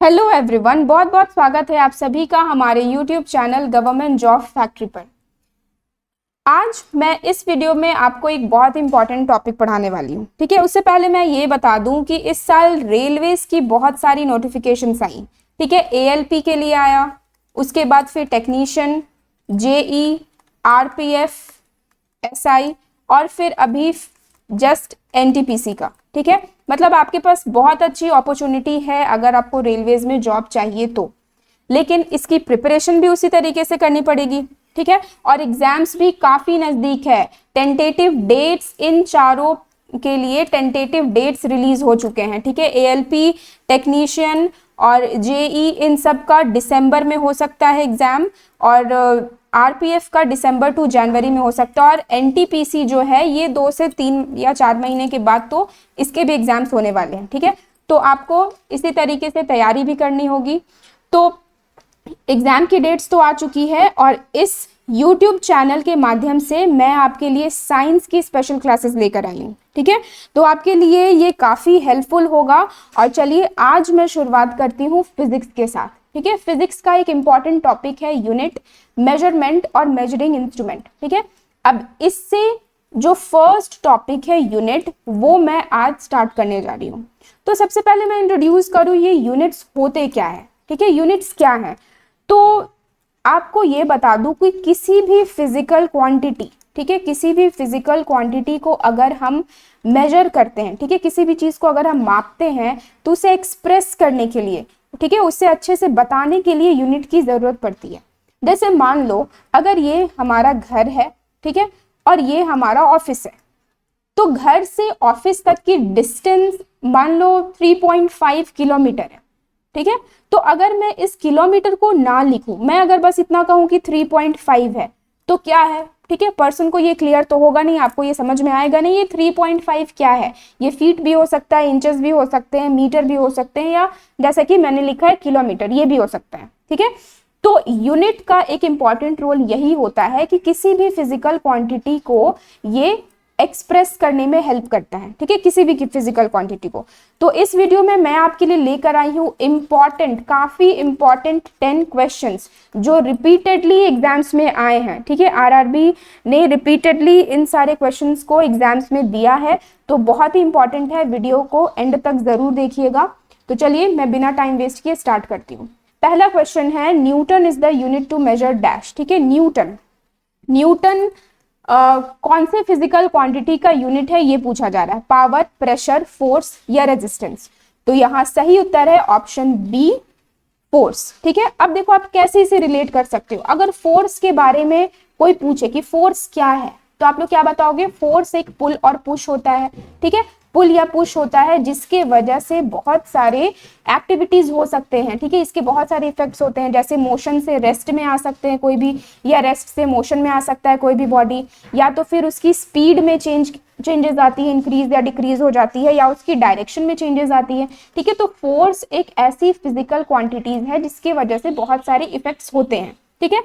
Hello everyone, बहुत बहुत स्वागत है आप सभी का हमारे YouTube channel government job factory पर। आज मैं इस वीडियो में आपको एक बहुत इंपॉर्टेंट टॉपिक पढ़ाने वाली हूँ। ठीक है, उससे पहले मैं ये बता दूं कि इस साल रेलवेज की बहुत सारी नोटिफिकेशंस आई। ठीक है, एएलपी के लिए आया, उसके बाद फिर टेक्नीशियन, जेई, आरपीएफ, एसआई और फिर अभी जस्ट एनटीपीसी का। ठीक है, मतलब आपके पास बहुत अच्छी अपॉर्चुनिटी है अगर आपको रेलवेज में जॉब चाहिए तो, लेकिन इसकी प्रिपरेशन भी उसी तरीके से करनी पड़ेगी। ठीक है, और एग्जाम्स भी काफी नजदीक है। टेंटेटिव डेट्स इन चारों के लिए टेंटेटिव डेट्स रिलीज हो चुके हैं। ठीक है, एएलपी, टेक्नीशियन और जेई इन सब का दिसंबर में हो सकता है एग्जाम, और आरपीएफ का दिसंबर टू जनवरी में हो सकता है, और एनटीपीसी जो है ये 2 से 3 या 4 महीने के बाद तो इसके भी एग्जाम्स होने वाले हैं। ठीक है, तो आपको इसी तरीके से तैयारी भी करनी होगी। तो एग्जाम की डेट्स तो आ चुकी है, और इस YouTube चैनल के माध्यम से मैं आपके लिए साइंस की स्पेशल क्लासेस लेकर आई हूँ। ठीक है, तो आपके लिए ये काफ़ी हेल्पफुल होगा। और चलिए आज मैं शुरुआत करती हूँ फिजिक्स के साथ। ठीक है, फिजिक्स का एक इम्पॉर्टेंट टॉपिक है यूनिट, मेजरमेंट और मेजरिंग इंस्ट्रूमेंट। ठीक है, अब इससे जो फर्स्ट टॉपिक है यूनिट, वो मैं आज स्टार्ट करने जा रही हूँ। तो सबसे पहले मैं इंट्रोड्यूस करूँ ये यूनिट्स होते क्या है। ठीक है, यूनिट्स क्या है, तो आपको ये बता दूं कि किसी भी फिजिकल क्वांटिटी, ठीक है, किसी भी फिजिकल क्वांटिटी को अगर हम मेजर करते हैं, ठीक है, किसी भी चीज को अगर हम मापते हैं तो उसे एक्सप्रेस करने के लिए, ठीक है, उसे अच्छे से बताने के लिए यूनिट की जरूरत पड़ती है। जैसे मान लो अगर ये हमारा घर है, ठीक है, और ये हमारा ऑफिस है, तो घर से ऑफिस तक की डिस्टेंस मान लो 3.5 किलोमीटर है। ठीक है, तो अगर मैं इस किलोमीटर को ना लिखूं, मैं अगर बस इतना कहूं कि 3.5 है, तो क्या है? ठीक है, पर्सन को ये क्लियर तो होगा नहीं, आपको ये समझ में आएगा नहीं ये 3.5 क्या है। ये फीट भी हो सकता है, इंचेस भी हो सकते हैं, मीटर भी हो सकते हैं, या जैसा कि मैंने लिखा है किलोमीटर, ये भी हो सकता है। ठीक है, तो यूनिट का एक इंपॉर्टेंट रोल यही होता है कि किसी भी फिजिकल क्वांटिटी को ये एक्सप्रेस करने में हेल्प करता है। ठीक है, किसी भी फिजिकल क्वांटिटी को। तो इस वीडियो में मैं आपके लिए लेकर आई हूँ इंपॉर्टेंट, काफी इंपॉर्टेंट 10 क्वेश्चंस जो रिपीटेडली एग्जाम्स में आए हैं। ठीक है, आरआरबी ने रिपीटेडली इन सारे क्वेश्चंस को एग्जाम्स में दिया है, तो बहुत ही इंपॉर्टेंट है, वीडियो को एंड तक जरूर देखिएगा। तो चलिए मैं बिना टाइम वेस्ट किए स्टार्ट करती हूँ। पहला क्वेश्चन है, newton is the unit to measure dash. ठीक है, न्यूटन कौन से फिजिकल क्वांटिटी का यूनिट है, ये पूछा जा रहा है। पावर, प्रेशर, फोर्स या रेजिस्टेंस? तो यहाँ सही उत्तर है ऑप्शन बी, फोर्स। ठीक है, अब देखो आप कैसे इसे रिलेट कर सकते हो। अगर फोर्स के बारे में कोई पूछे कि फोर्स क्या है, तो आप लोग क्या बताओगे? फोर्स एक पुल और पुश होता है। ठीक है, पुल या पुश होता है जिसके वजह से बहुत सारे एक्टिविटीज हो सकते हैं। ठीक है, इसके बहुत सारे इफेक्ट्स होते हैं, जैसे मोशन से रेस्ट में आ सकते हैं कोई भी, या रेस्ट से मोशन में आ सकता है कोई भी बॉडी, या तो फिर उसकी स्पीड में चेंजेस आती है, इंक्रीज या डिक्रीज हो जाती है, या उसकी डायरेक्शन में चेंजेस आती है। ठीक है, तो फोर्स एक ऐसी फिजिकल क्वांटिटीज है जिसकी वजह से बहुत सारे इफेक्ट्स होते हैं। ठीक है,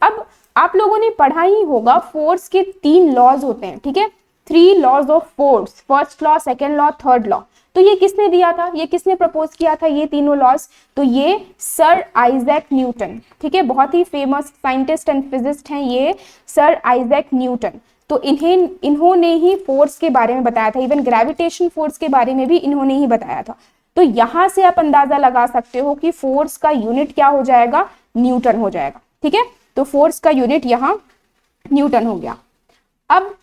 अब आप लोगों ने पढ़ा ही होगा फोर्स के 3 लॉज होते हैं। ठीक है, 3 laws of force, first law, second law, third law. तो ये किसने दिया था, ये किसने प्रपोज किया था ये तीनों लॉज? तो ये सर आइजैक न्यूटन। ठीक है, बहुत ही फेमस साइंटिस्ट एंड फिजिस्ट हैं ये सर आइजैक न्यूटन। तो इन्होंने ही फोर्स के बारे में बताया था, इवन ग्रेविटेशन फोर्स के बारे में भी इन्होंने ही बताया था। तो यहां से आप अंदाजा लगा सकते हो कि फोर्स का यूनिट क्या हो जाएगा? न्यूटन हो जाएगा। ठीक है, तो फोर्स का यूनिट यहाँ न्यूटन हो गया। अब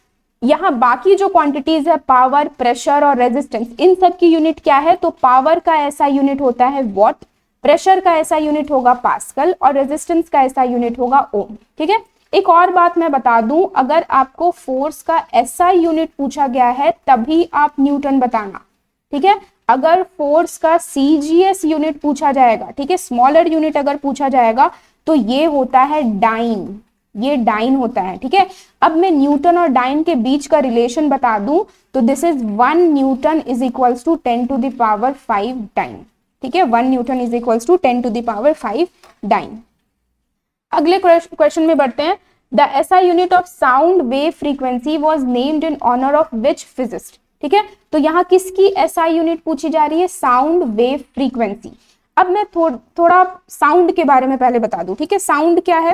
यहाँ बाकी जो क्वांटिटीज है, पावर, प्रेशर और रेजिस्टेंस, इन सब की यूनिट क्या है? तो पावर का ऐसा यूनिट होता है वॉट, प्रेशर का ऐसा यूनिट होगा पास्कल, और रेजिस्टेंस का ऐसा यूनिट होगा ओम। ठीक है, एक और बात मैं बता दूं, अगर आपको फोर्स का ऐसा यूनिट पूछा गया है तभी आप न्यूटन बताना। ठीक है, अगर फोर्स का सीजीएस यूनिट पूछा जाएगा, ठीक है, स्मॉलर यूनिट अगर पूछा जाएगा, तो ये होता है डाइन, ये डाइन होता है। ठीक है, अब मैं न्यूटन और डाइन के बीच का रिलेशन बता दूं, तो this is 1 newton is equals to 10 to the power 5 dyne. ठीक है, 1 newton is equals to 10 to the power 5 dyne. अगले क्वेश्चन में बढ़ते हैं। The SI unit of sound wave frequency was named in honour of which physicist? ठीक है, तो यहाँ किसकी एसआई यूनिट पूछी जा रही है? Sound wave frequency. अब मैं थोड़ा साउंड के बारे में पहले बता दूं, ठीक है। साउंड क्या है?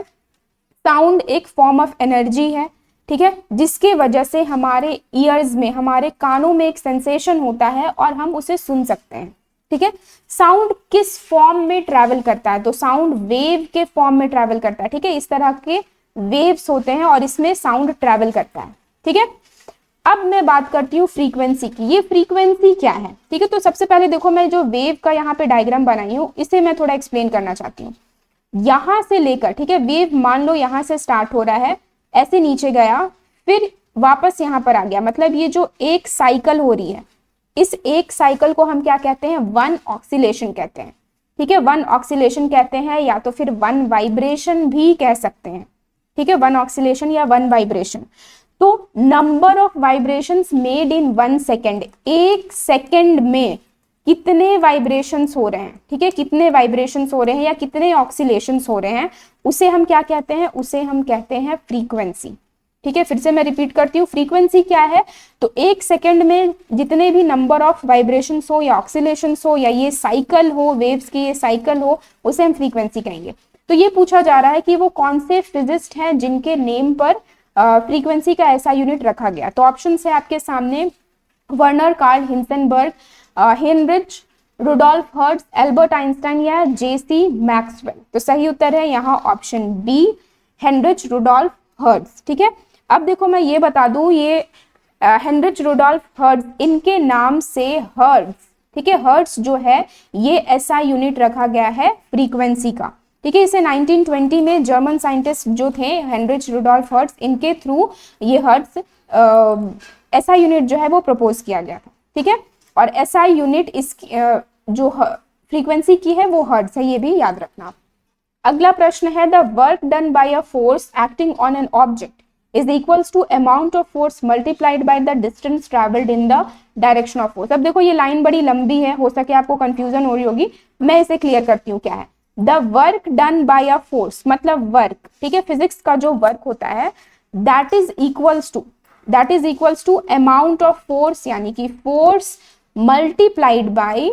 साउंड एक फॉर्म ऑफ एनर्जी है, ठीक है, जिसके वजह से हमारे ईयर्स में, हमारे कानों में एक सेंसेशन होता है और हम उसे सुन सकते हैं, ठीक है। साउंड किस फॉर्म में ट्रैवल करता है? तो साउंड वेव के फॉर्म में ट्रैवल करता है, ठीक है। इस तरह के वेव्स होते हैं और इसमें साउंड ट्रैवल करता है, ठीक है। अब मैं बात करती हूँ फ्रीक्वेंसी की। ये फ्रीक्वेंसी क्या है, ठीक है। तो सबसे पहले देखो, मैं जो वेव का यहाँ पे डायग्राम बनाई हूँ इसे मैं थोड़ा एक्सप्लेन करना चाहती हूँ। यहां से लेकर, ठीक है, वेव मान लो यहां से स्टार्ट हो रहा है, ऐसे नीचे गया, फिर वापस यहां पर आ गया, मतलब ये जो एक साइकिल हो रही है, इस एक साइकिल को हम क्या कहते हैं? वन ऑक्सीलेशन कहते हैं, ठीक है। वन ऑक्सीलेशन कहते हैं या तो फिर वन वाइब्रेशन भी कह सकते हैं, ठीक है। वन ऑक्सीलेशन या वन वाइब्रेशन। तो number of vibrations made in 1 second, एक सेकेंड में कितने वाइब्रेशंस हो रहे हैं, ठीक है, कितने वाइब्रेशंस हो रहे हैं या कितने ऑक्सीलेशंस हो रहे हैं, उसे हम क्या कहते हैं? उसे हम कहते हैं फ्रीक्वेंसी, ठीक है। फिर से मैं रिपीट करती हूँ, फ्रीक्वेंसी क्या है? तो एक सेकेंड में जितने भी नंबर ऑफ वाइब्रेशंस हो या ऑक्सीलेशंस हो या ये साइकिल हो, वेव्स की ये साइकिल हो, उसे हम फ्रीक्वेंसी कहेंगे। तो ये पूछा जा रहा है कि वो कौन से फिजिस्ट हैं जिनके नेम पर फ्रीक्वेंसी का ऐसा यूनिट रखा गया। तो ऑप्शन है आपके सामने, Werner Karl Heisenberg, Heinrich Rudolf Hertz, Albert Einstein या जेसी मैक्सवेल। तो सही उत्तर है यहाँ option B, Heinrich Rudolf Hertz, ठीक है। अब देखो मैं ये बता दूं, ये हेनरिच रुडोल्फ हर्ट्ज, इनके नाम से हर्ट्ज, ठीक है, हर्ट्ज जो है ये ऐसा यूनिट रखा गया है फ्रीक्वेंसी का, ठीक है। इसे 1920 में जर्मन साइंटिस्ट जो थे हेनरिच रुडोल्फ हर्ट्ज, इनके थ्रू ये हर्ट्ज ऐसा यूनिट जो है वो प्रपोज किया गया था, ठीक है। और एसआई यूनिट इस जो फ्रीक्वेंसी की है वो हर्ट्ज है, ये भी याद रखना। अगला प्रश्न है, the work done by a force acting on an object is equals to amount of force multiplied by the distance travelled in the direction of force. अब देखो ये लाइन बड़ी लंबी है, हो सके आपको कंफ्यूजन हो रही होगी, मैं इसे क्लियर करती हूँ। क्या है? The work done by a force, मतलब वर्क, ठीक है, फिजिक्स का जो वर्क होता है, that is equals to amount of force, यानी कि force multiplied by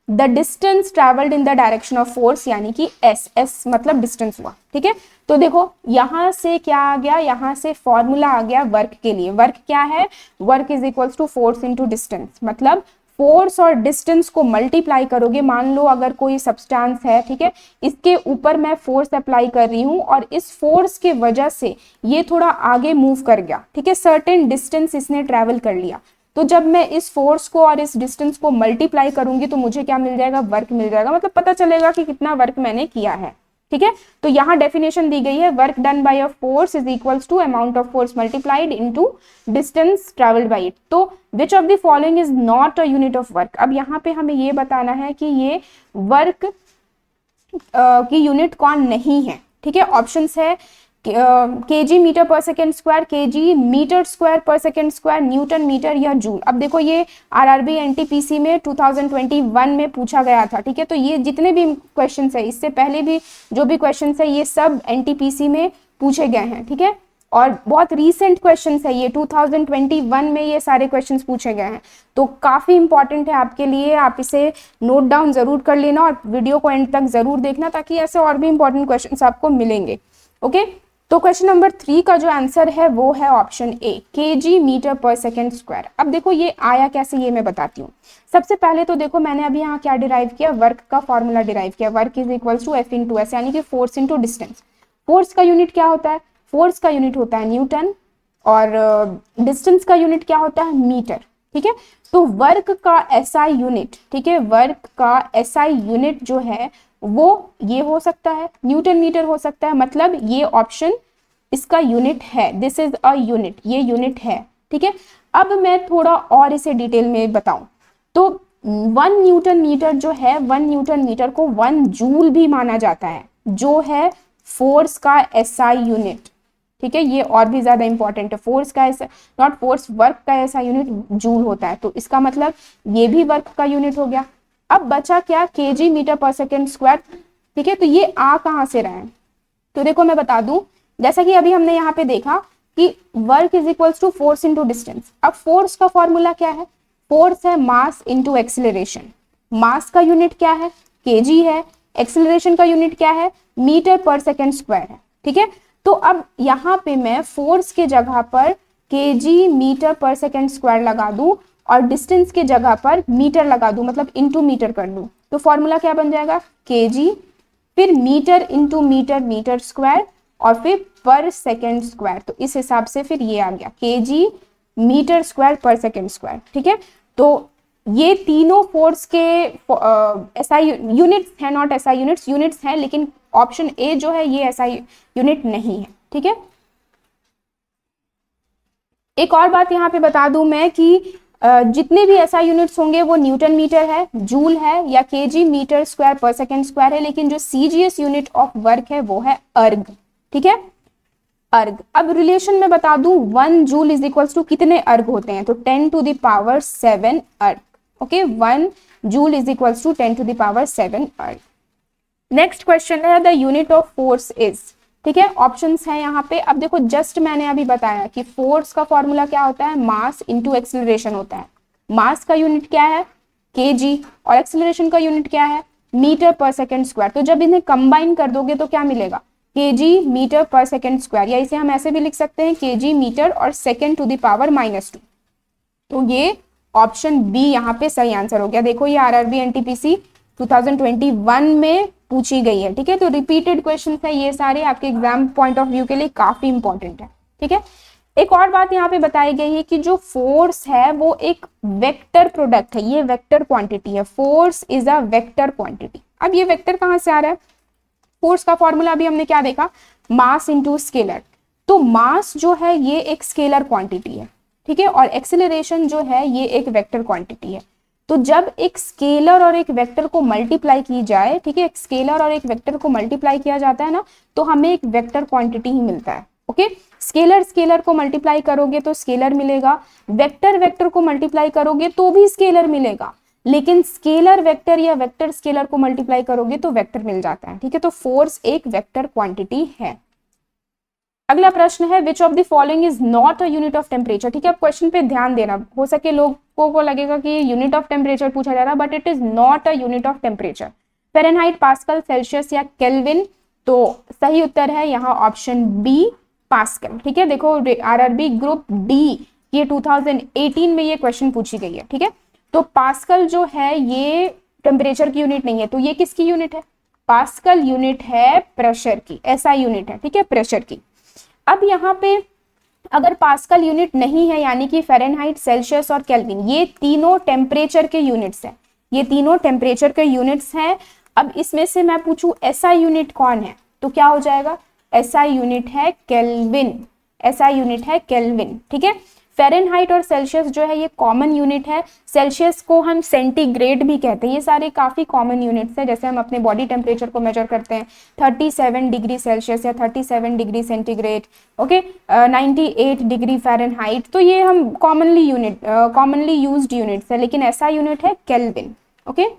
the distance travelled in the direction of force, यानी कि एस मतलब डिस्टेंस हुआ, ठीक है। तो देखो यहां से क्या आ गया, यहां से फॉर्मूला आ गया वर्क के लिए। वर्क क्या है? Work is equals to force into distance, मतलब फोर्स और डिस्टेंस को मल्टीप्लाई करोगे। मान लो अगर कोई सब्सटेंस है, ठीक है, इसके ऊपर मैं फोर्स अप्लाई कर रही हूं और इस फोर्स के वजह से ये थोड़ा आगे मूव कर गया, ठीक है, सर्टेन डिस्टेंस इसने ट्रेवल कर लिया। तो जब मैं इस फोर्स को और इस डिस्टेंस को मल्टीप्लाई करूंगी तो मुझे क्या मिल जाएगा? वर्क मिल जाएगा, मतलब पता चलेगा कि कितना वर्क मैंने किया है, ठीक है। तो यहाँ डेफिनेशन दी गई है, work done by a force is equals to amount of force multiplied into distance travelled by it. तो which of the following is not a unit of work. अब यहाँ पे हमें ये बताना है कि ये वर्क की यूनिट कौन नहीं है, ठीक है। ऑप्शंस है KG metre per second square, KG metre square per second square, newton metre या जूल। अब देखो ये आरआरबी एनटीपीसी में 2021 में पूछा गया था, ठीक है। तो ये जितने भी क्वेश्चंस है, इससे पहले भी जो भी क्वेश्चंस है, ये सब एनटीपीसी में पूछे गए हैं, ठीक है। और बहुत रीसेंट क्वेश्चंस है ये, 2021 में ये सारे क्वेश्चंस पूछे गए हैं। तो काफी इंपॉर्टेंट है आपके लिए, आप इसे नोट डाउन जरूर कर लेना और वीडियो को एंड तक जरूर देखना, ताकि ऐसे और भी इंपॉर्टेंट क्वेश्चंस आपको मिलेंगे। ओके, तो क्वेश्चन नंबर 3 का जो आंसर है वो है option A, KG metre per second square. अब देखो ये आया कैसे, ये मैं बताती हूँ। सबसे पहले तो देखो मैंने अभी यहाँ क्या डिराइव किया, वर्क का फॉर्मूला डिराइव किया। Work is equals to F into S, यानी कि फोर्स इंटू डिस्टेंस। फोर्स का यूनिट क्या होता है? फोर्स का यूनिट होता है न्यूटन, और डिस्टेंस का यूनिट क्या होता है? मीटर, ठीक है। तो वर्क का एसआई यूनिट, ठीक है, वर्क का एसआई यूनिट जो है वो ये हो सकता है, न्यूटन मीटर हो सकता है, मतलब ये ऑप्शन इसका यूनिट है, दिस इज अ यूनिट, ये यूनिट है, ठीक है। अब मैं थोड़ा और इसे डिटेल में बताऊं तो 1 न्यूटन मीटर जो है, 1 न्यूटन मीटर को 1 जूल भी माना जाता है, जो है फोर्स का एसआई यूनिट, ठीक है। ये और भी ज्यादा इंपॉर्टेंट है, फोर्स का ऐसा, नॉट फोर्स, वर्क का ऐसा यूनिट जूल होता है, तो इसका मतलब ये भी वर्क का यूनिट हो गया। अब बचा क्या? KG metre per second square, ठीक है। तो ये आ कहां से रहा है? तो देखो मैं बता दूं, जैसा कि अभी हमने यहाँ पे देखा कि work is equals to force into distance. अब फोर्स का फॉर्मूला क्या है? फोर्स है मास इंटू एक्सिलरेशन। मास का यूनिट क्या है? केजी है, एक्सेलरेशन का यूनिट क्या है, मीटर पर सेकेंड स्क्वायर है, ठीक है। तो अब यहाँ पे मैं फोर्स के जगह पर KG metre per second square लगा दूं और डिस्टेंस के जगह पर मीटर लगा दूं, मतलब इनटू मीटर कर लूं, तो फॉर्मूला क्या बन जाएगा, केजी फिर metre into metre metre square और फिर पर सेकेंड स्क्वायर। तो इस हिसाब से फिर ये आ गया KG metre square per second square, ठीक है। तो ये तीनों फोर्स के एसआई यूनिट्स हैं, नॉट एसआई यूनिट्स, यूनिट्स हैं, लेकिन ऑप्शन ए जो है ये एसआई यूनिट नहीं है, ठीक है। एक और बात यहाँ पे बता दूं मैं कि जितने भी एसआई यूनिट्स होंगे वो न्यूटन मीटर है, जूल है या KG metre square per second square है, लेकिन जो सीजीएस यूनिट ऑफ वर्क है वो है अर्ग, ठीक है, अर्ग। अब रिलेशन में बता दूं 1 जूल इज इक्वल्स टू कितने अर्ग होते हैं, तो 10 to the power 7 erg, okay, 1 joule is equals to 10 to the power 7 erg. Next question है the unit of force is, ठीक है, ऑप्शंस हैं यहाँ पे। अब देखो जस्ट मैंने अभी बताया कि फोर्स का फॉर्मूला क्या होता है, मास इनटू एक्सेलरेशन होता है। मास का यूनिट क्या है, केजी, और एक्सेलरेशन का यूनिट क्या है, मीटर पर सेकेंड स्क्वायर। तो जब इन्हें कंबाइन कर दोगे तो क्या मिलेगा, KG metre per second square, या इसे हम ऐसे भी लिख सकते हैं केजी मीटर और सेकेंड टू द पावर -2। तो ये ऑप्शन बी यहाँ पे सही आंसर हो गया। देखो ये आरआरबी एनटीपीसी 2021 में पूछी गई है, ठीक है। तो रिपीटेड क्वेश्चन है ये सारे, आपके एग्जाम पॉइंट ऑफ व्यू के लिए काफी इंपॉर्टेंट है, ठीक है। एक और बात यहाँ पे बताई गई है कि जो फोर्स है वो एक वेक्टर प्रोडक्ट है, ये वेक्टर क्वांटिटी है, force is a vector quantity. अब ये वेक्टर कहाँ से आ रहा है, फोर्स का फॉर्मूला अभी हमने क्या देखा, मास इंटू स्केलर। तो मास जो है ये एक स्केलर क्वांटिटी है, ठीक है, और एक्सेलरेशन जो है ये एक वेक्टर क्वांटिटी है। तो जब एक स्केलर और एक वेक्टर को मल्टीप्लाई की जाए, ठीक है, एक स्केलर और एक वेक्टर को मल्टीप्लाई किया जाता है ना, तो हमें एक वेक्टर क्वांटिटी ही मिलता है, ओके। स्केलर स्केलर को मल्टीप्लाई करोगे तो स्केलर मिलेगा, वेक्टर वेक्टर को मल्टीप्लाई करोगे तो भी स्केलर मिलेगा, लेकिन स्केलर वेक्टर या वेक्टर स्केलर को मल्टीप्लाई करोगे तो वेक्टर मिल जाता है, ठीक है। तो फोर्स एक वेक्टर क्वांटिटी है। अगला प्रश्न है विच of the following is not a unit of temperature, ठीक है। अब क्वेश्चन पे ध्यान देना, हो सके लोगों को लगेगा कि यूनिट ऑफ टेम्परेचर पूछा जा रहा है, but it is not a unit of temperature. Fahrenheit, pascal, Celsius या केल्विन, तो सही उत्तर है यहाँ ऑप्शन बी पास्कल, ठीक है। देखो आरआरबी ग्रुप डी ये 2018 में ये क्वेश्चन पूछी गई है, ठीक है। तो पास्कल जो है ये टेम्परेचर की यूनिट नहीं है, तो ये किसकी यूनिट है, पास्कल यूनिट है प्रेशर की, एसआई यूनिट है, ठीक है, प्रेशर की। अब यहाँ पे अगर पास्कल यूनिट नहीं है, यानी कि फ़ारेनहाइट, सेल्सियस और केल्विन, ये तीनों टेम्परेचर के यूनिट्स हैं, ये तीनों टेम्परेचर के यूनिट्स हैं। अब इसमें से मैं पूछूं एसआई यूनिट कौन है, तो क्या हो जाएगा, एसआई यूनिट है केल्विन, एसआई यूनिट है केल्विन, ठीक है। फ़ारेनहाइट और सेल्सियस जो है ये कॉमन यूनिट है, सेल्सियस को हम सेंटीग्रेड भी कहते हैं, ये सारे काफ़ी कॉमन यूनिट्स हैं। जैसे हम अपने बॉडी टेम्परेचर को मेजर करते हैं 37 डिग्री सेल्सियस या 37 degree centigrade, okay, 98 degree Fahrenheit, तो ये हम कॉमनली यूज्ड यूनिट्स है, लेकिन ऐसा यूनिट है केल्विन, ओके।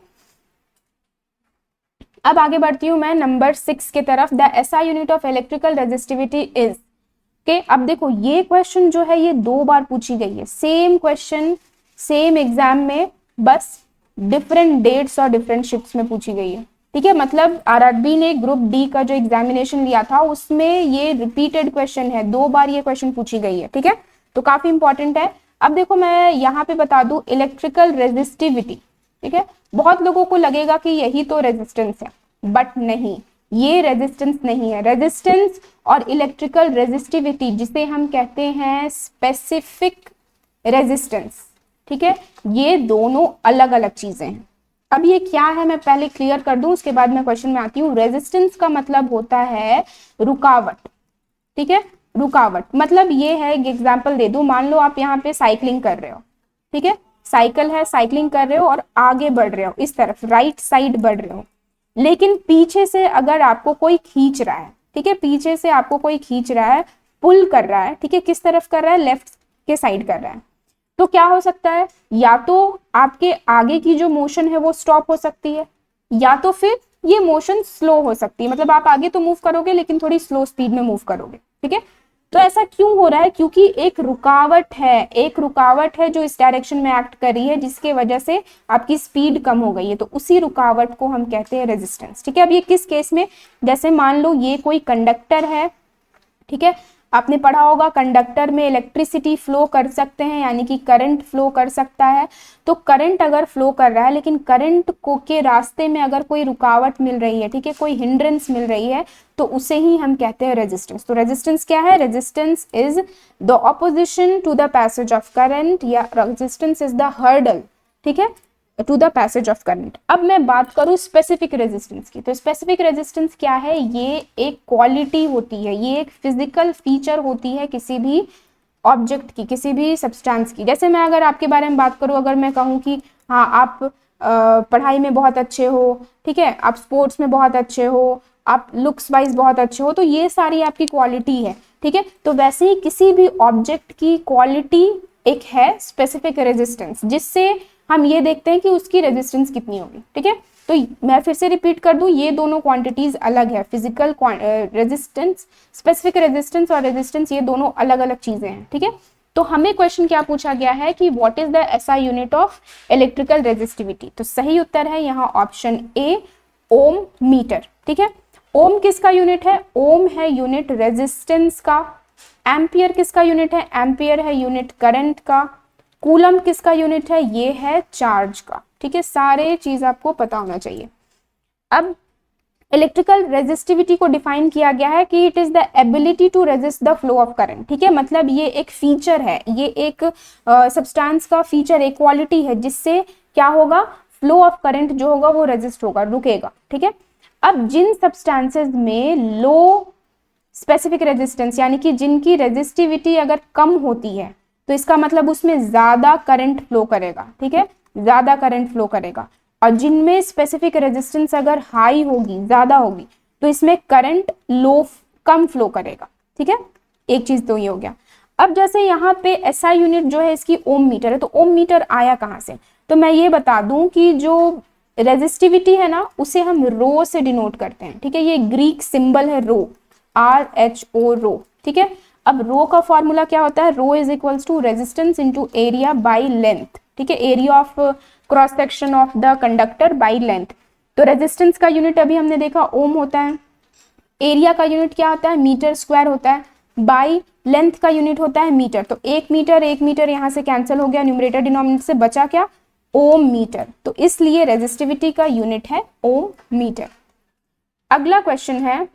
अब आगे बढ़ती हूँ मैं नंबर 6 के तरफ। The SI unit of electrical resistivity is, के अब देखो ये क्वेश्चन जो है ये 2 बार पूछी गई है, सेम क्वेश्चन सेम एग्जाम में, बस डिफरेंट डेट्स और डिफरेंट शिफ्ट्स में पूछी गई है, ठीक है। मतलब आरआरबी ने ग्रुप डी का जो एग्जामिनेशन लिया था उसमें ये रिपीटेड क्वेश्चन है, 2 बार ये क्वेश्चन पूछी गई है, ठीक है, तो काफी इंपॉर्टेंट है। अब देखो मैं यहाँ पे बता दूं इलेक्ट्रिकल रेजिस्टिविटी, ठीक है, बहुत लोगों को लगेगा कि यही तो रेजिस्टेंस है, बट नहीं, ये रेजिस्टेंस नहीं है। रेजिस्टेंस और इलेक्ट्रिकल रेजिस्टिविटी जिसे हम कहते हैं स्पेसिफिक रेजिस्टेंस, ठीक है, ये दोनों अलग अलग चीजें हैं। अब ये क्या है मैं पहले क्लियर कर दूं, उसके बाद मैं क्वेश्चन में आती हूँ। रेजिस्टेंस का मतलब होता है रुकावट, ठीक है, रुकावट मतलब ये है, एग्जाम्पल दे दूं, मान लो आप यहाँ पे साइकिलिंग कर रहे हो, ठीक है, साइकिल है, साइकिलिंग कर रहे हो और आगे बढ़ रहे हो, इस तरफ राइट साइड बढ़ रहे हो, लेकिन पीछे से अगर आपको कोई खींच रहा है, ठीक है, पीछे से आपको कोई खींच रहा है, पुल कर रहा है, ठीक है, किस तरफ कर रहा है, लेफ्ट के साइड कर रहा है, तो क्या हो सकता है, या तो आपके आगे की जो मोशन है वो स्टॉप हो सकती है, या तो फिर ये मोशन स्लो हो सकती है, मतलब आप आगे तो मूव करोगे लेकिन थोड़ी स्लो स्पीड में मूव करोगे, ठीक है। तो ऐसा क्यों हो रहा है? क्योंकि एक रुकावट है जो इस डायरेक्शन में एक्ट कर रही है, जिसके वजह से आपकी स्पीड कम हो गई है, तो उसी रुकावट को हम कहते हैं रेजिस्टेंस। ठीक है, अब ये किस केस में, जैसे मान लो ये कोई कंडक्टर है, ठीक है, आपने पढ़ा होगा कंडक्टर में इलेक्ट्रिसिटी फ्लो कर सकते हैं, यानी कि करंट फ्लो कर सकता है। तो करंट अगर फ्लो कर रहा है, लेकिन करंट को के रास्ते में अगर कोई रुकावट मिल रही है, ठीक है, कोई हिंड्रेंस मिल रही है, तो उसे ही हम कहते हैं रेजिस्टेंस। तो रेजिस्टेंस क्या है? Resistance is the opposition to the passage of current, या रेजिस्टेंस इज द हर्डल, ठीक है, to the passage of current. अब मैं बात करूं स्पेसिफिक रेजिस्टेंस की, तो स्पेसिफिक रेजिस्टेंस क्या है? ये एक क्वालिटी होती है, ये एक फिजिकल फीचर होती है किसी भी ऑब्जेक्ट की, किसी भी सब्सटेंस की। जैसे मैं अगर आपके बारे में बात करूं, अगर मैं कहूं कि हाँ आप पढ़ाई में बहुत अच्छे हो, ठीक है, आप स्पोर्ट्स में बहुत अच्छे हो, आप लुक्स वाइज बहुत अच्छे हो, तो ये सारी आपकी क्वालिटी है, ठीक है। तो वैसे ही किसी भी ऑब्जेक्ट की क्वालिटी एक है स्पेसिफिक रेजिस्टेंस, जिससे हम ये देखते हैं कि उसकी रेजिस्टेंस कितनी होगी, ठीक है। तो मैं फिर से रिपीट कर दूं, ये दोनों क्वांटिटीज अलग है, फिजिकल रेजिस्टेंस, स्पेसिफिक रेजिस्टेंस और रेजिस्टेंस, ये दोनों अलग अलग चीजें हैं, ठीक है। तो हमें क्वेश्चन क्या पूछा गया है कि what is the SI unit of electrical resistivity. तो सही उत्तर है यहाँ ऑप्शन ए, ओम मीटर, ठीक है। ओम किसका यूनिट है? ओम है यूनिट रेजिस्टेंस का। एम्पियर किसका यूनिट है? एम्पियर है यूनिट करंट का। कूलम किसका यूनिट है? ये है चार्ज का, ठीक है। सारे चीज आपको पता होना चाहिए। अब इलेक्ट्रिकल रेजिस्टिविटी को डिफाइन किया गया है कि it is the ability to resist the flow of current, ठीक है। मतलब ये एक फीचर है, ये एक सब्सटेंस का फीचर, एक क्वालिटी है, जिससे क्या होगा? फ्लो ऑफ करंट जो होगा वो रेजिस्ट होगा, रुकेगा, ठीक है। अब जिन सब्सटेंसेस में लो स्पेसिफिक रेजिस्टेंस, यानी कि जिनकी रेजिस्टिविटी अगर कम होती है, तो इसका मतलब उसमें ज्यादा करंट फ्लो करेगा, ठीक है, ज्यादा करंट फ्लो करेगा। और जिनमें स्पेसिफिक रेजिस्टेंस अगर हाई होगी, ज्यादा होगी, तो इसमें करंट कम फ्लो करेगा, ठीक है। एक चीज तो ये हो गया। अब जैसे यहाँ पे एसआई यूनिट जो है इसकी ओम मीटर है, तो ओम मीटर आया कहाँ से? तो मैं ये बता दूं कि जो रेजिस्टिविटी है ना, उसे हम रो से डिनोट करते हैं, ठीक है। ये ग्रीक सिंबल है रो, RHO, रो, ठीक है। अब रो का फॉर्मूला क्या होता है? Rho is equals to resistance into area by length, ठीक है, area of cross section of the conductor by length. तो रेजिस्टेंस का यूनिट अभी हमने देखा ओम होता है, एरिया का यूनिट क्या होता है? मीटर स्क्वायर होता है, बाय लेंथ का यूनिट होता है मीटर। तो एक मीटर यहां से कैंसिल हो गया, न्यूमरेटर डिनोमिनेटर से बचा क्या? ओम मीटर। तो इसलिए रेजिस्टिविटी का यूनिट है ओम मीटर। अगला क्वेश्चन है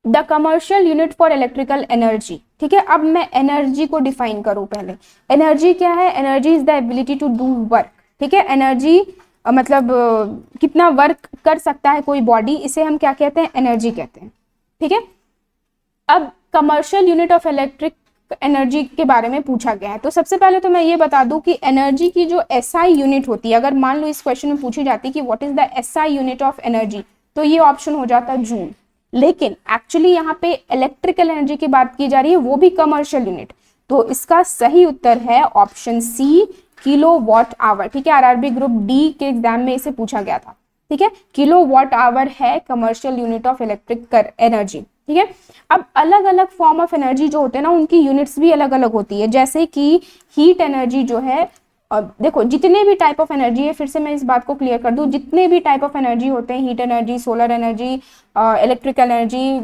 the commercial unit for electrical energy, ठीक है। अब मैं एनर्जी को डिफाइन करूं पहले। एनर्जी क्या है? Energy is the ability to do work, ठीक है। एनर्जी मतलब कितना वर्क कर सकता है कोई बॉडी, इसे हम क्या कहते हैं? एनर्जी कहते हैं, ठीक है। अब commercial unit of electric energy के बारे में पूछा गया है। तो सबसे पहले तो मैं ये बता दूं कि एनर्जी की जो एसआई यूनिट होती है, अगर मान लो इस क्वेश्चन में पूछी जाती कि what is the SI unit of energy, तो ये ऑप्शन हो जाता जूल। लेकिन एक्चुअली यहाँ पे इलेक्ट्रिकल एनर्जी की बात की जा रही है, वो भी कमर्शियल यूनिट। तो इसका सही उत्तर है option C, kilo watt hour, ठीक है। आरआरबी ग्रुप डी के एग्जाम में इसे पूछा गया था, ठीक है। किलो वॉट आवर है commercial unit of electric energy, ठीक है। अब अलग अलग फॉर्म ऑफ एनर्जी जो होते हैं ना, उनकी यूनिट्स भी अलग अलग होती है। जैसे कि हीट एनर्जी जो है, देखो जितने भी टाइप ऑफ एनर्जी है, फिर से मैं इस बात को क्लियर कर दूं, जितने भी टाइप ऑफ एनर्जी होते हैं, heat energy, solar energy, electrical energy,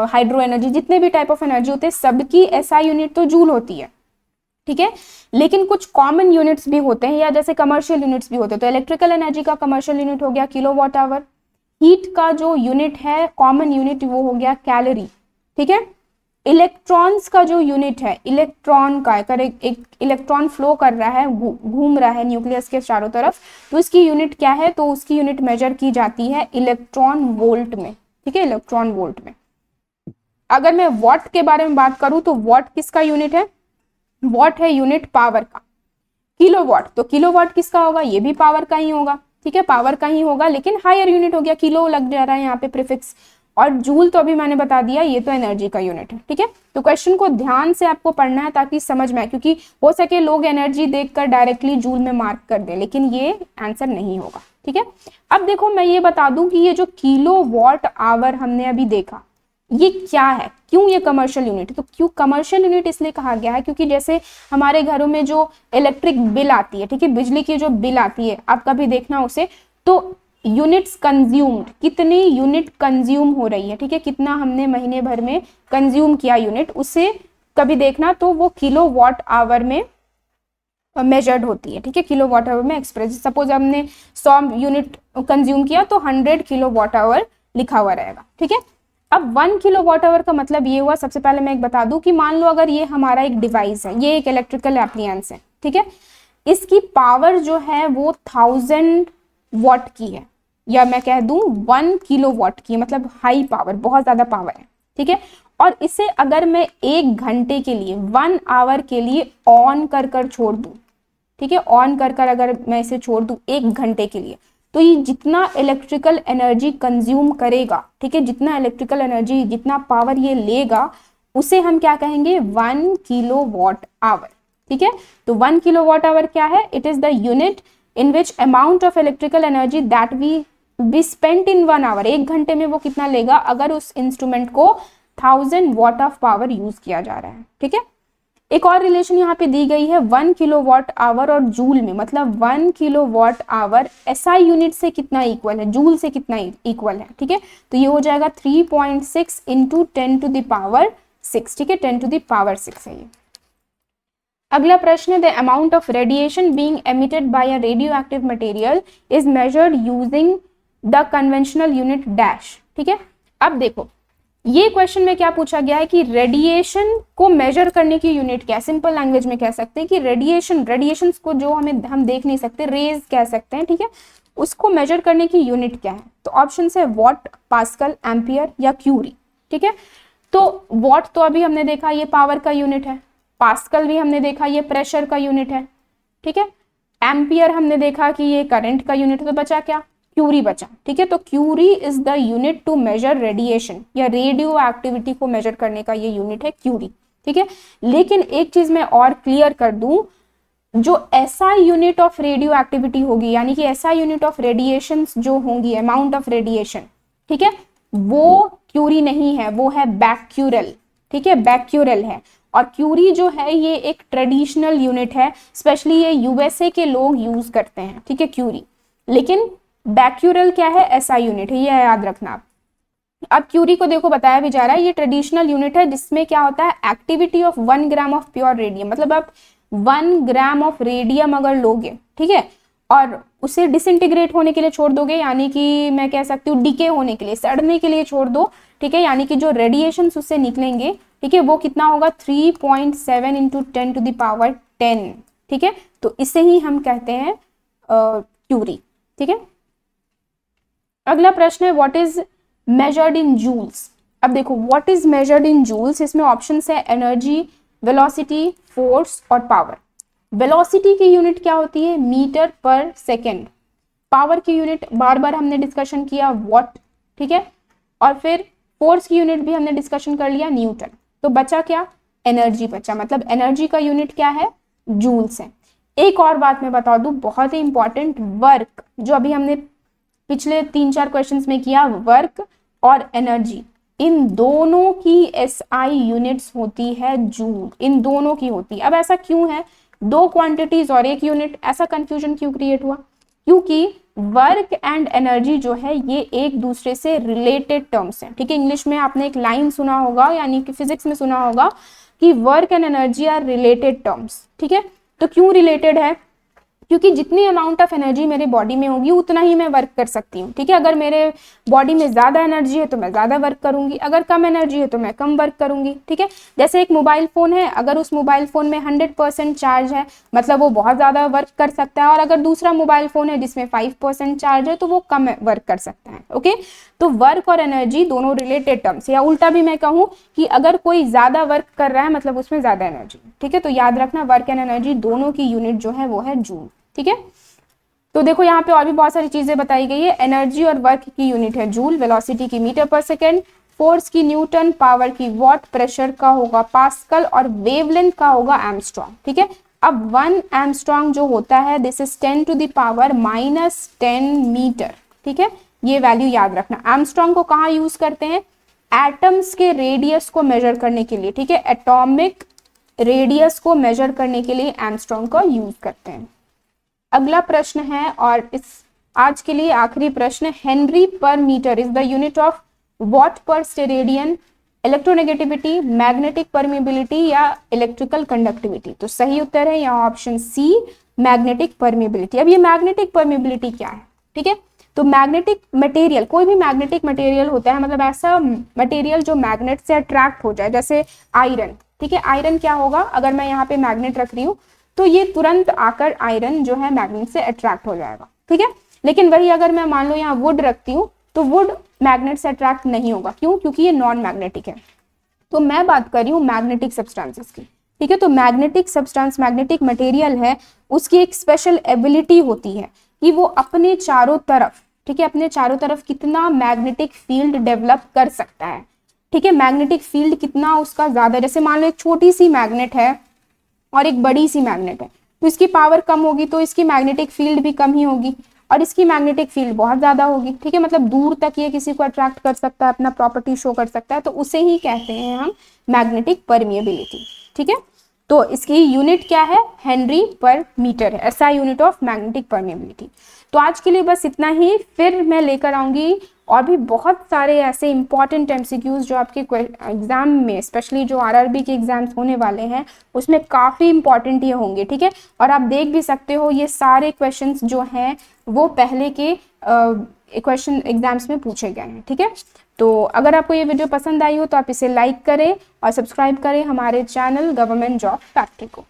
hydro energy, जितने भी टाइप ऑफ एनर्जी होते हैं, सबकी एसआई यूनिट तो जूल होती है, ठीक है। लेकिन कुछ कॉमन यूनिट्स भी होते हैं, या जैसे कमर्शियल यूनिट्स भी होते हैं। तो इलेक्ट्रिकल एनर्जी का कमर्शियल यूनिट हो गया किलोवाट आवर। हीट का जो यूनिट है कॉमन यूनिट, वो हो गया कैलोरी, ठीक है। इलेक्ट्रॉन्स का जो यूनिट है, इलेक्ट्रॉन का, अगर एक इलेक्ट्रॉन फ्लो कर रहा है, घूम रहा है न्यूक्लियस के चारों तरफ, तो इसकी यूनिट क्या है? तो उसकी यूनिट मेजर की जाती है इलेक्ट्रॉन वोल्ट में, ठीक है, इलेक्ट्रॉन वोल्ट में। अगर मैं वॉट के बारे में बात करूं, तो वॉट किसका यूनिट है? वॉट है यूनिट पावर का। किलोवाट, तो किलोवाट किसका होगा? ये भी पावर का ही होगा, ठीक है, पावर का ही होगा, लेकिन हायर यूनिट हो गया, किलो लग जा रहा है यहाँ पे प्रीफिक्स। और जूल तो अभी मैंने बता दिया, ये तो एनर्जी का यूनिट है, ठीक है। तो क्वेश्चन को ध्यान से आपको पढ़ना है ताकि समझ में आए, क्योंकि हो सके लोग एनर्जी देखकर डायरेक्टली जूल में मार्क कर दे, लेकिन ये आंसर नहीं होगा, ठीक है। अब देखो मैं ये बता दूं कि ये जो किलो वॉट आवर हमने अभी देखा, ये क्या है, क्यों ये कमर्शियल यूनिट? तो क्यों कमर्शियल यूनिट इसलिए कहा गया है क्योंकि जैसे हमारे घरों में जो इलेक्ट्रिक बिल आती है, ठीक है, बिजली की जो बिल आती है, आप कभी देखना उसे, तो यूनिट्स कंज्यूम्ड, कितनी यूनिट कंज्यूम हो रही है, ठीक है, कितना हमने महीने भर में कंज्यूम किया यूनिट, उसे कभी देखना तो वो किलो वॉट आवर में मेजर्ड होती है, ठीक है, किलो वॉट आवर में एक्सप्रेस। सपोज हमने 100 यूनिट कंज्यूम किया तो 100 किलो वॉट आवर लिखा हुआ रहेगा, ठीक है। अब 1 किलो वॉट आवर का मतलब ये हुआ, सबसे पहले मैं एक बता दूं कि मान लो अगर ये हमारा एक डिवाइस है, ये एक इलेक्ट्रिकल एप्लियंस है, ठीक है, इसकी पावर जो है वो 1000 वॉट की है, या मैं कह दूं 1 किलो वॉट की, मतलब हाई पावर, बहुत ज्यादा पावर है, ठीक है। और इसे अगर मैं 1 घंटे के लिए, 1 आवर के लिए ऑन कर छोड़ दूं, ठीक है, ऑन कर अगर मैं इसे छोड़ दूं 1 घंटे के लिए, तो ये जितना इलेक्ट्रिकल एनर्जी कंज्यूम करेगा, ठीक है, जितना इलेक्ट्रिकल एनर्जी, जितना पावर ये लेगा, उसे हम क्या कहेंगे? 1 किलो वॉट आवर, ठीक है। तो 1 किलो वॉट आवर क्या है? It is the unit in which amount of electrical energy that we spent in 1 hour, 1 घंटे में वो कितना लेगा अगर उस इंस्ट्रूमेंट को 1000 वॉट ऑफ पावर यूज किया जा रहा है, ठीक है। एक और रिलेशन यहाँ पे दी गई है 1 किलो वॉट आवर और जूल में, मतलब 1 kilo watt hour SI unit से कितना इक्वल है, जूल से कितना इक्वल है, ठीक है। तो ये हो जाएगा 3.6 इंटू 10 टू द पावर 6, ठीक है, 10 टू द पावर 6 है ये। अगला प्रश्न है, the amount of radiation being emitted by a radioactive material is measured using the conventional unit dash, ठीक है। अब देखो ये क्वेश्चन में क्या पूछा गया है कि रेडिएशन को मेजर करने की यूनिट क्या है। सिंपल लैंग्वेज में कह सकते हैं कि रेडिएशन को जो हम देख नहीं सकते, रेज कह सकते हैं, ठीक है, उसको मेजर करने की यूनिट क्या है। तो ऑप्शन है वॉट, पास्कल, एम्पियर या क्यूरी, ठीक है। तो वॉट तो अभी हमने देखा ये पावर का यूनिट है, पास्कल भी हमने देखा ये प्रेशर का यूनिट है, ठीक है, एम्पियर हमने देखा कि ये करंट का यूनिट है, तो बचा क्या? क्यूरी बचा, ठीक है। तो curie is the unit to measure radiation या रेडियो एक्टिविटी को मेजर करने का ये यूनिट है क्यूरी, ठीक है। लेकिन एक चीज मैं और क्लियर कर दूं, जो SI unit of radio activity होगी, यानी कि एसआई यूनिट ऑफ रेडिएशन जो होंगी, अमाउंट ऑफ रेडिएशन, ठीक है, वो क्यूरी नहीं है, वो है बैक्यूरेल, ठीक है, बैक्यूरेल है। और क्यूरी जो है ये एक ट्रेडिशनल यूनिट है, स्पेशली ये यूएसए के लोग यूज करते हैं, ठीक है, क्यूरी। लेकिन बैक्यूरेल क्या है? एसआई यूनिट है, ये याद रखना आप। अब क्यूरी को देखो बताया भी जा रहा है ये ट्रेडिशनल यूनिट है जिसमें क्या होता है, activity of 1 gram of pure radium, मतलब आप 1 ग्राम ऑफ रेडियम अगर लोगे, ठीक है, और उसे डिसइंटीग्रेट होने के लिए छोड़ दोगे, यानी कि मैं कह सकती हूँ डीके होने के लिए, सड़ने के लिए छोड़ दो, ठीक है, यानी कि जो रेडिएशन उससे निकलेंगे, ठीक है, वो कितना होगा? 3.7 इंटू 10 टू द पावर 10, ठीक है। तो इसे ही हम कहते हैं क्यूरी, ठीक है। अगला प्रश्न है what is measured in joules. अब देखो what is measured in joules, इसमें ऑप्शन है एनर्जी, वेलोसिटी, फोर्स और पावर। वेलोसिटी की यूनिट क्या होती है? Metre per second. पावर की यूनिट बार बार हमने डिस्कशन किया, वॉट, ठीक है। और फिर फोर्स की यूनिट भी हमने डिस्कशन कर लिया, न्यूटन। तो बचा क्या? एनर्जी बचा, मतलब एनर्जी का यूनिट क्या है? जूल्स है। एक और बात मैं बता दूं, बहुत ही इंपॉर्टेंट, वर्क जो अभी हमने पिछले 3-4 क्वेश्चंस में किया, वर्क और एनर्जी, इन दोनों की एसआई यूनिट्स होती है जूल, इन दोनों की होती है। अब ऐसा क्यों है, 2 क्वांटिटीज और 1 यूनिट, ऐसा कंफ्यूजन क्यों क्रिएट हुआ? क्योंकि वर्क एंड एनर्जी जो है ये एक दूसरे से रिलेटेड टर्म्स हैं, ठीक है। इंग्लिश में आपने एक लाइन सुना होगा, यानी कि फिजिक्स में सुना होगा कि work and energy are related terms, ठीक है। तो क्यों रिलेटेड है? क्योंकि जितनी अमाउंट ऑफ एनर्जी मेरे बॉडी में होगी उतना ही मैं वर्क कर सकती हूँ, ठीक है। अगर मेरे बॉडी में ज्यादा एनर्जी है तो मैं ज्यादा वर्क करूंगी, अगर कम एनर्जी है तो मैं कम वर्क करूंगी, ठीक है। जैसे एक मोबाइल फोन है, अगर उस मोबाइल फोन में 100% चार्ज है, मतलब वो बहुत ज्यादा वर्क कर सकता है, और अगर दूसरा मोबाइल फोन है जिसमें 5% चार्ज है तो वो कम वर्क कर सकता है, ओके। तो वर्क और एनर्जी दोनों रिलेटेड टर्म्स, या उल्टा भी मैं कहूँ कि अगर कोई ज्यादा वर्क कर रहा है मतलब उसमें ज्यादा एनर्जी, ठीक है। तो याद रखना वर्क एंड एनर्जी दोनों की यूनिट जो है वो है जूल, ठीक है। तो देखो यहाँ पे और भी बहुत सारी चीजें बताई गई है। एनर्जी और वर्क की यूनिट है जूल, वेलोसिटी की मीटर पर सेकेंड, फोर्स की न्यूटन, पावर की वॉट, प्रेशर का होगा पास्कल और वेवलेंथ का होगा एम्स्ट्रॉन्ग, ठीक है। अब 1 एम्स्ट्रॉन्ग जो होता है this is 10 to the power -10 metre, ठीक है। ये वैल्यू याद रखना। एम्स्ट्रॉन्ग को कहाँ यूज करते हैं? एटम्स के रेडियस को मेजर करने के लिए, ठीक है, एटॉमिक रेडियस को मेजर करने के लिए एंगस्ट्रॉम का यूज करते हैं। अगला प्रश्न है और इस आज के लिए आखिरी प्रश्न, henry per metre is the unit of watt per steradian, electronegativity, magnetic permeability या इलेक्ट्रिकल कंडक्टिविटी। तो सही उत्तर है यहाँ ऑप्शन सी, मैग्नेटिक परमेबिलिटी। अब ये मैग्नेटिक परमेबिलिटी क्या है, ठीक है, तो मैग्नेटिक मटेरियल, कोई भी मैग्नेटिक मटेरियल होता है, मतलब ऐसा मटेरियल जो मैग्नेट से अट्रैक्ट हो जाए, जैसे आयरन, ठीक है, आयरन क्या होगा, अगर मैं यहाँ पे मैग्नेट रख रही हूँ तो ये तुरंत आकर आयरन जो है मैग्नेट से अट्रैक्ट हो जाएगा, ठीक है। लेकिन वही अगर मैं मान लो यहाँ वुड रखती हूँ तो वुड मैग्नेट से अट्रैक्ट नहीं होगा, क्यों, क्योंकि ये नॉन मैग्नेटिक है। तो मैं बात कर रही हूँ मैग्नेटिक सब्सटेंसेस की, ठीक है। तो मैग्नेटिक सब्सटेंस, मैग्नेटिक मटेरियल है, उसकी एक स्पेशल एबिलिटी होती है कि वो अपने चारों तरफ, ठीक है, अपने चारों तरफ कितना मैग्नेटिक फील्ड डेवलप कर सकता है, ठीक है, मैग्नेटिक फील्ड कितना उसका ज्यादा, जैसे मान लो एक छोटी सी मैग्नेट है और एक बड़ी सी मैग्नेट है, तो इसकी पावर कम होगी तो इसकी मैग्नेटिक फील्ड भी कम ही होगी, और इसकी मैग्नेटिक फील्ड बहुत ज्यादा होगी, ठीक है, मतलब दूर तक ये किसी को अट्रैक्ट कर सकता है, अपना प्रॉपर्टी शो कर सकता है, तो उसे ही कहते हैं हम मैग्नेटिक परमिएबिलिटी, ठीक है। तो इसकी यूनिट क्या है, हेनरी पर मीटर है, ऐसा यूनिट ऑफ मैग्नेटिक परमिएबिलिटी। तो आज के लिए बस इतना ही, फिर मैं लेकर आऊंगी और भी बहुत सारे ऐसे इंपॉर्टेंट एमसीक्यूज जो आपके एग्जाम में, स्पेशली जो आरआरबी के एग्जाम्स होने वाले हैं उसमें काफ़ी इंपॉर्टेंट ये होंगे, ठीक है। और आप देख भी सकते हो ये सारे क्वेश्चंस जो हैं वो पहले के क्वेश्चन एग्जाम्स में पूछे गए हैं, ठीक है। तो अगर आपको ये वीडियो पसंद आई हो तो आप इसे लाइक करें और सब्सक्राइब करें हमारे चैनल गवर्नमेंट जॉब फैक्ट्री को।